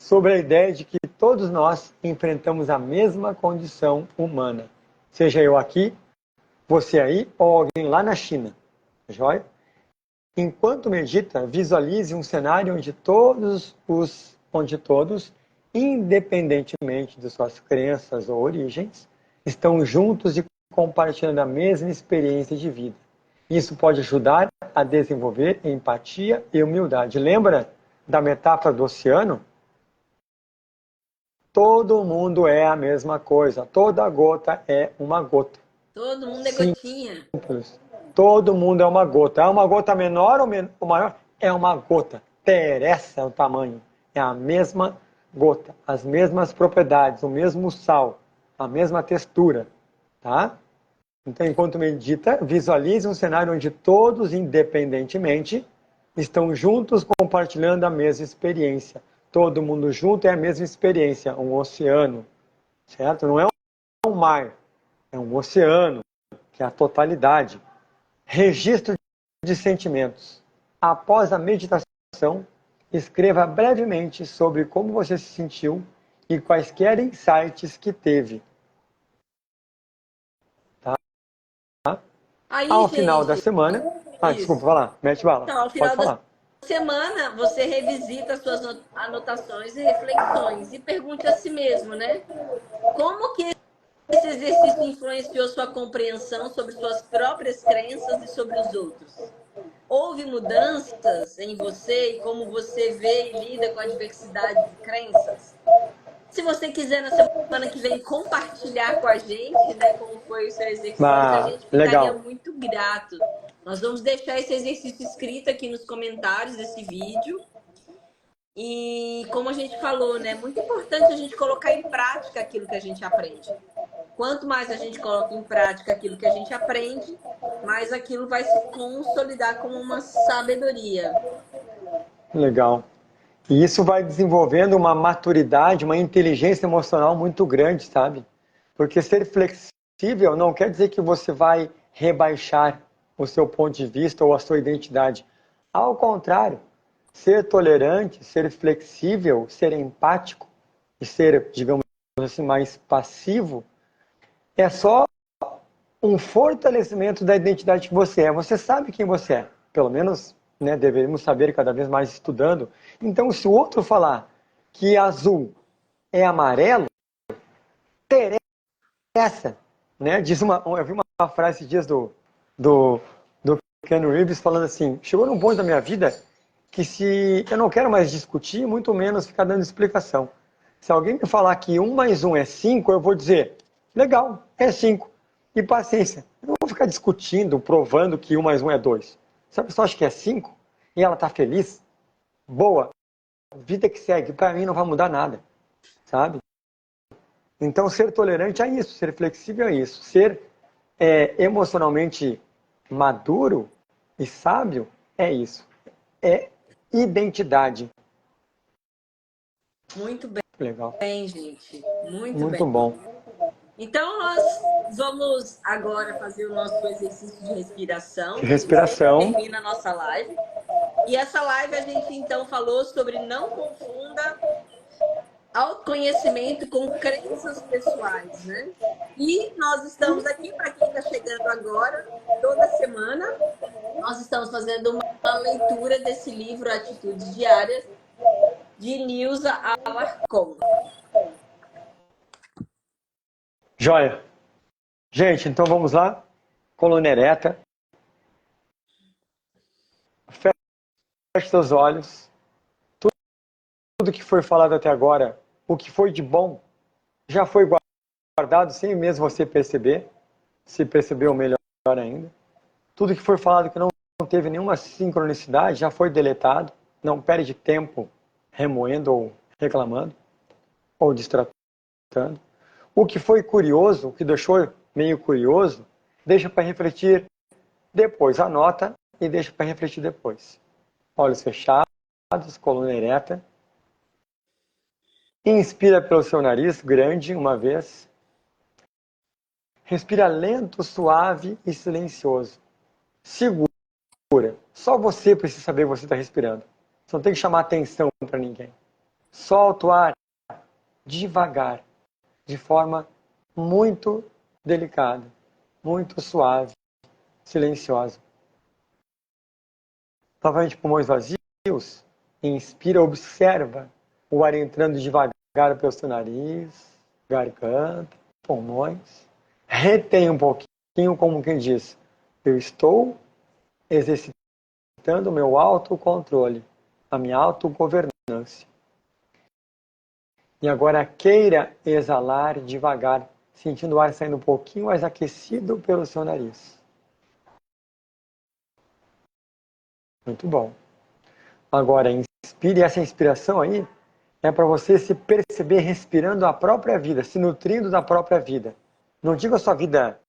sobre a ideia de que todos nós enfrentamos a mesma condição humana. Seja eu aqui, você aí ou alguém lá na China. Joia? Enquanto medita, visualize um cenário onde todos, independentemente de suas crenças ou origens, estão juntos e compartilhando a mesma experiência de vida. Isso pode ajudar a desenvolver empatia e humildade. Lembra da metáfora do oceano? Todo mundo é a mesma coisa. Toda gota é uma gota. Todo mundo é gotinha. Simples. Todo mundo é uma gota. É uma gota menor ou maior? É uma gota. Interessa o tamanho. É a mesma gota. As mesmas propriedades, o mesmo sal, a mesma textura. Tá? Então, enquanto medita, visualize um cenário onde todos, independentemente, estão juntos compartilhando a mesma experiência. Todo mundo junto é a mesma experiência, um oceano, certo? Não é um mar, é um oceano, que é a totalidade. Registro de sentimentos. Após a meditação, escreva brevemente sobre como você se sentiu e quaisquer insights que teve. Aí, ao gente, final da semana... desculpa, vai lá, mete bala. Então, ao final da semana, você revisita as suas anotações e reflexões e pergunte a si mesmo, né? Como que esse exercício influenciou sua compreensão sobre suas próprias crenças e sobre os outros? Houve mudanças em você e como você vê e lida com a diversidade de crenças? Se você quiser, na semana que vem, compartilhar com a gente, né, como foi o seu exercício, a gente ficaria muito grato. Nós vamos deixar esse exercício escrito aqui nos comentários desse vídeo. E como a gente falou, né, é muito importante a gente colocar em prática aquilo que a gente aprende. Quanto mais a gente coloca em prática aquilo que a gente aprende, mais aquilo vai se consolidar como uma sabedoria. Legal. E isso vai desenvolvendo uma maturidade, uma inteligência emocional muito grande, sabe? Porque ser flexível não quer dizer que você vai rebaixar o seu ponto de vista ou a sua identidade. Ao contrário, ser tolerante, ser flexível, ser empático e ser, digamos assim, mais passivo é só um fortalecimento da identidade que você é. Você sabe quem você é, pelo menos, né, deveríamos saber cada vez mais estudando. Então, se o outro falar que azul é amarelo, interessa, né? Eu vi uma frase esses dias do Ken Reeves falando assim, chegou num ponto da minha vida que se eu não quero mais discutir, muito menos ficar dando explicação. Se alguém me falar que 1 mais 1 é 5, eu vou dizer, legal, é 5. E paciência, eu não vou ficar discutindo, provando que 1 mais 1 é 2. Se a pessoa acha que é 5, e ela está feliz, boa, vida que segue, para mim não vai mudar nada, sabe? Então, ser tolerante é isso, ser flexível é isso. Ser emocionalmente maduro e sábio é isso. É identidade. Muito Legal. bem, gente. Muito bem. Muito bom. Então, nós vamos agora fazer o nosso exercício de respiração, De que a gente sempre respiração. termina a nossa live. E essa live a gente, então, falou sobre não confunda autoconhecimento com crenças pessoais, né? E nós estamos aqui, para quem está chegando agora, toda semana, nós estamos fazendo uma leitura desse livro Atitudes Diárias, de Nilza Alarcon. Joia. Gente, então vamos lá. Coluna ereta. Feche seus olhos. Tudo que foi falado até agora, o que foi de bom, já foi guardado sem mesmo você perceber. Se percebeu, melhor ainda. Tudo que foi falado que não teve nenhuma sincronicidade, já foi deletado. Não perde tempo remoendo ou reclamando ou distratando. O que foi curioso, o que deixou meio curioso, deixa para refletir depois. Anota e deixa para refletir depois. Olhos fechados, coluna ereta. Inspira pelo seu nariz, grande, uma vez. Respira lento, suave e silencioso. Segura. Só você precisa saber que você está respirando. Você não tem que chamar atenção para ninguém. Solta o ar devagar, de forma muito delicada, muito suave, silenciosa. Novamente, pulmões vazios. Inspira, observa o ar entrando devagar pelo seu nariz, garganta, pulmões. Retém um pouquinho, como quem diz, eu estou exercitando o meu autocontrole, a minha autogovernança. E agora queira exalar devagar, sentindo o ar saindo um pouquinho mais aquecido pelo seu nariz. Muito bom. Agora inspire, essa inspiração aí é para você se perceber respirando a própria vida, se nutrindo da própria vida. Não digo a sua vida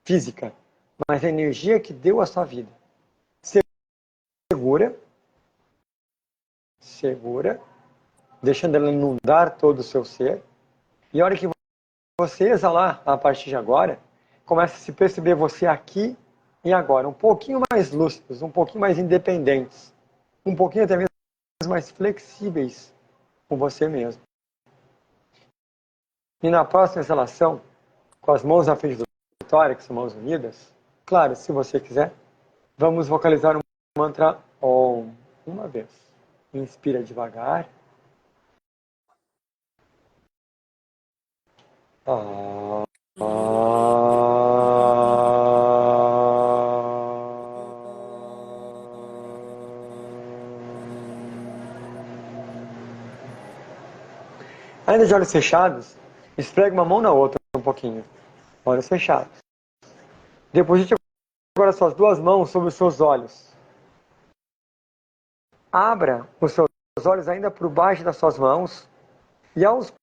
física, mas a energia que deu a sua vida. Segura, deixando ela inundar todo o seu ser. E a hora que você exalar a partir de agora, começa a se perceber você aqui e agora, um pouquinho mais lúcidos, um pouquinho mais independentes, um pouquinho até mesmo mais flexíveis com você mesmo. E na próxima exalação, com as mãos na frente do tórax, mãos unidas, claro, se você quiser, vamos vocalizar um mantra Om uma vez. Inspira devagar. Ainda de olhos fechados, esfrega uma mão na outra um pouquinho. Olhos fechados. Deposite agora suas duas mãos sobre os seus olhos. Abra os seus olhos ainda por baixo das suas mãos e aos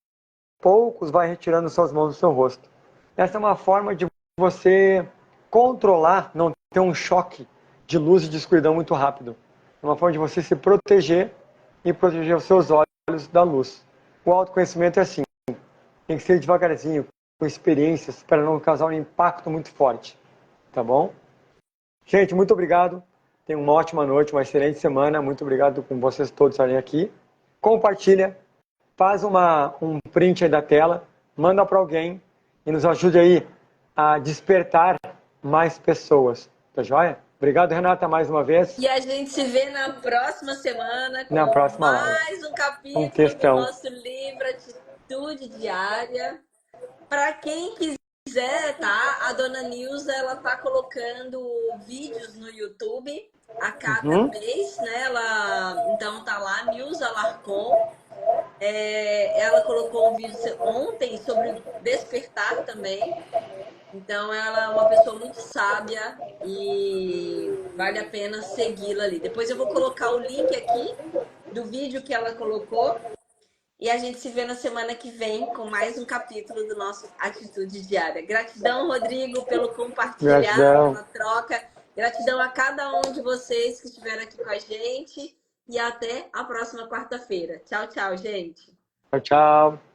poucos vai retirando suas mãos do seu rosto. Essa é uma forma de você controlar, não ter um choque de luz e de escuridão muito rápido. É uma forma de você se proteger e proteger os seus olhos da luz. O autoconhecimento é assim, tem que ser devagarzinho, com experiências, para não causar um impacto muito forte. Tá bom? Gente, muito obrigado. Tenha uma ótima noite, uma excelente semana. Muito obrigado com vocês todos estarem aqui. Compartilha, faz um print aí da tela, manda para alguém e nos ajude aí a despertar mais pessoas. Tá joia? Obrigado, Renata, mais uma vez. E a gente se vê na próxima semana com Na próxima mais um capítulo do nosso livro Atitude Diária. Para quem quiser, tá? A dona Nilza, ela tá colocando vídeos no YouTube a cada mês, né? Então tá lá, Nilza Alarcon. Ela colocou um vídeo ontem sobre despertar também. Então, ela é uma pessoa muito sábia e vale a pena segui-la ali. Depois eu vou colocar o link aqui do vídeo que ela colocou e a gente se vê na semana que vem com mais um capítulo do nosso Atitude Diária. Gratidão, Rodrigo, pelo compartilhar, Gratidão. pela troca. Gratidão a cada um de vocês que estiveram aqui com a gente. E até a próxima quarta-feira. Tchau, tchau, gente. Tchau, tchau.